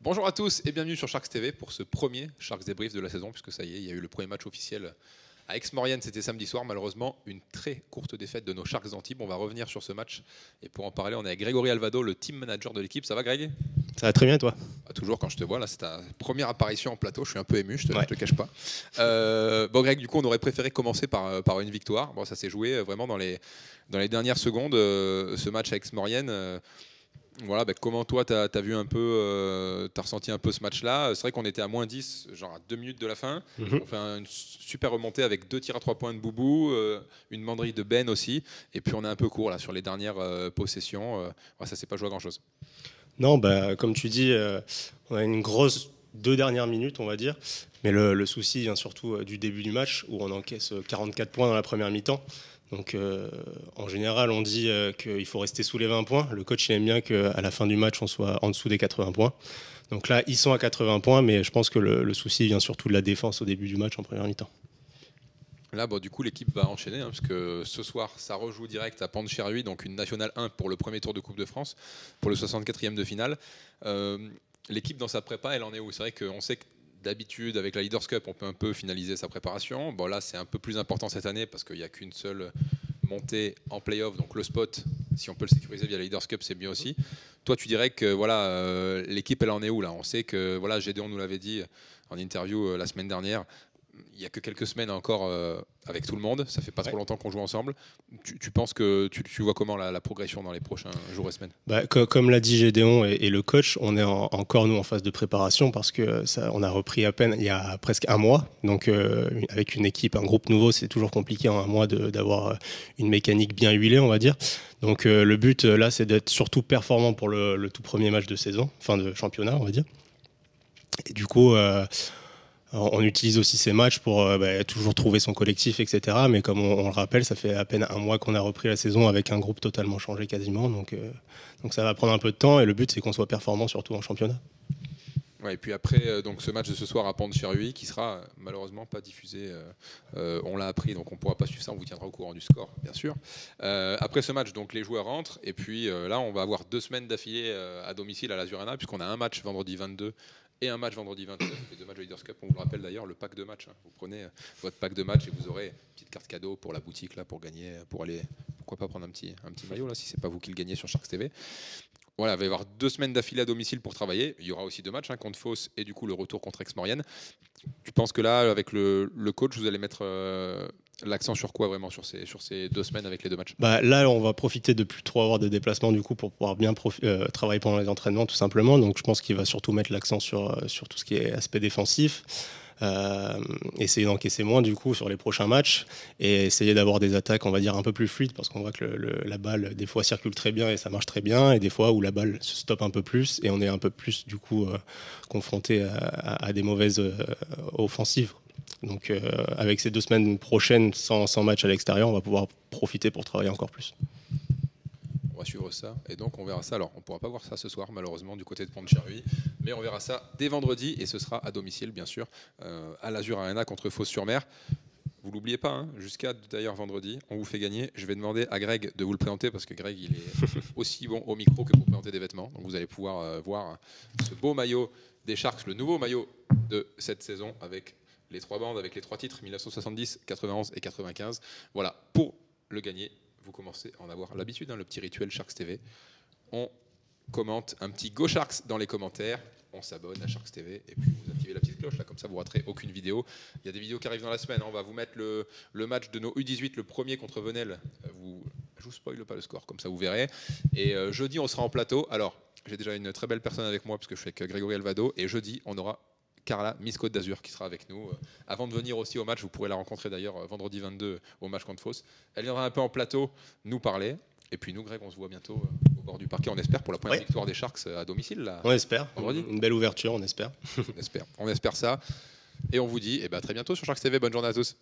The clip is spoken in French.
Bonjour à tous et bienvenue sur Sharks TV pour ce premier Sharks Débrief de la saison, puisque ça y est, il y a eu le premier match officiel à Aix-Maurienne, c'était samedi soir. Malheureusement, une très courte défaite de nos Sharks d'Antibes. On va revenir sur ce match et pour en parler, on est avec Grégory Alvado, le team manager de l'équipe. Ça va, Greg? Ça va très bien, toi? Toujours quand je te vois, là, c'est ta première apparition en plateau. Je suis un peu ému, je te cache pas. Greg, du coup, on aurait préféré commencer par une victoire. Bon, ça s'est joué vraiment dans les dernières secondes, ce match à Aix-Maurienne. Voilà, comment toi tu as vu un peu, tu as ressenti un peu ce match-là? C'est vrai qu'on était à moins 10, genre à 2 minutes de la fin. On fait une super remontée avec 2 tirs à 3 points de Boubou, une banderille de Ben aussi. Et puis on est un peu court là sur les dernières possessions. Ça s'est pas joué à grand-chose. Non, comme tu dis, on a une grosse 2 dernières minutes, on va dire. Mais le souci vient surtout du début du match où on encaisse 44 points dans la première mi-temps. Donc en général, on dit qu'il faut rester sous les 20 points. Le coach il aime bien qu'à la fin du match, on soit en dessous des 80 points. Donc là, ils sont à 80 points, mais je pense que le souci vient surtout de la défense au début du match en première mi-temps. Là, du coup, l'équipe va enchaîner, parce que ce soir, ça rejoue direct à Pont-de-Cherruy, donc une Nationale 1 pour le premier tour de Coupe de France, pour le 64e de finale. L'équipe, dans sa prépa, elle en est où? C'est vrai qu'on sait que d'habitude, avec la Leaders Cup, on peut un peu finaliser sa préparation. Bon, là, c'est un peu plus important cette année, parce qu'il n'y a qu'une seule montée en play-off, donc le spot, si on peut le sécuriser via la Leaders Cup, c'est bien aussi. Toi, tu dirais que l'équipe, elle en est où là? On sait que Gédéon nous l'avait dit en interview la semaine dernière. Il n'y a que quelques semaines encore avec tout le monde. Ça fait pas trop longtemps qu'on joue ensemble. Tu penses que tu vois comment la progression dans les prochains jours et semaines? Comme l'a dit Gédéon et le coach, on est encore nous en phase de préparation parce que on a repris à peine il y a presque un mois. Donc avec une équipe, un groupe nouveau, c'est toujours compliqué en un mois d'avoir une mécanique bien huilée, on va dire. Donc le but là, c'est d'être surtout performant pour le tout premier match de saison, fin de championnat, on va dire. Et du coup, on utilise aussi ces matchs pour toujours trouver son collectif, etc. Mais comme on le rappelle, ça fait à peine un mois qu'on a repris la saison avec un groupe totalement changé quasiment. Donc ça va prendre un peu de temps et le but, c'est qu'on soit performant, surtout en championnat. Ouais, et puis après, ce match de ce soir à Pont-de-Cherruy, qui sera malheureusement pas diffusé, on l'a appris, donc on ne pourra pas suivre ça, on vous tiendra au courant du score, bien sûr. Après ce match, donc les joueurs rentrent, et puis là, on va avoir 2 semaines d'affilée à domicile à l'Azur Arena, puisqu'on a un match vendredi 22 et un match vendredi 29, les 2 matchs de Leaders Cup. On vous le rappelle d'ailleurs, le pack de match. Vous prenez votre pack de match et vous aurez une petite carte cadeau pour la boutique là, pour gagner, pour aller, pourquoi pas prendre un petit maillot là, si c'est pas vous qui le gagnez sur Sharks TV. Voilà, il va y avoir 2 semaines d'affilée à domicile pour travailler. Il y aura aussi 2 matchs, contre Fos et du coup le retour contre Aix-Maurienne. Tu penses que là, avec le coach, vous allez mettre l'accent sur quoi vraiment sur ces 2 semaines avec les 2 matchs? Là, on va profiter de plus trop avoir de déplacements du coup pour pouvoir bien travailler pendant les entraînements tout simplement. Donc je pense qu'il va surtout mettre l'accent sur tout ce qui est aspect défensif. Essayer d'encaisser moins du coup sur les prochains matchs et essayer d'avoir des attaques on va dire un peu plus fluides parce qu'on voit que la balle des fois circule très bien et ça marche très bien et des fois où la balle se stoppe un peu plus et on est un peu plus du coup confronté à des mauvaises offensives. Donc avec ces 2 semaines prochaines sans match à l'extérieur, on va pouvoir profiter pour travailler encore plus. On va suivre ça et donc on verra ça. Alors on ne pourra pas voir ça ce soir malheureusement du côté de Pont-de-Cherruy, mais on verra ça dès vendredi et ce sera à domicile bien sûr à l'Azur Arena contre Fos-sur-Mer. Vous l'oubliez pas, hein, jusqu'à d'ailleurs vendredi, on vous fait gagner. Je vais demander à Greg de vous le présenter parce que Greg il est aussi bon au micro que pour présenter des vêtements. Donc vous allez pouvoir voir ce beau maillot des Sharks, le nouveau maillot de cette saison avec les 3 bandes, avec les 3 titres 1970, 91 et 95. Voilà, pour le gagner. Vous commencez à en avoir l'habitude, le petit rituel Sharks TV. On commente un petit Go Sharks dans les commentaires, on s'abonne à Sharks TV et puis vous activez la petite cloche, là, comme ça vous ne raterez aucune vidéo. Il y a des vidéos qui arrivent dans la semaine, on va vous mettre le match de nos U18, le premier contre Venelle. Je vous spoil pas le score, comme ça vous verrez. Et jeudi, on sera en plateau. Alors, j'ai déjà une très belle personne avec moi, parce que je suis avec Grégory Alvado, et jeudi, on aura Carla, Miss Côte d'Azur, qui sera avec nous. Avant de venir aussi au match, vous pourrez la rencontrer d'ailleurs vendredi 22 au match contre Fos. Elle viendra un peu en plateau nous parler. Et puis nous, Greg, on se voit bientôt au bord du parquet, on espère, pour la première victoire des Sharks à domicile. Là, on espère. Vendredi. Une belle ouverture, on espère. On espère ça. Et on vous dit à très bientôt sur Sharks TV. Bonne journée à tous.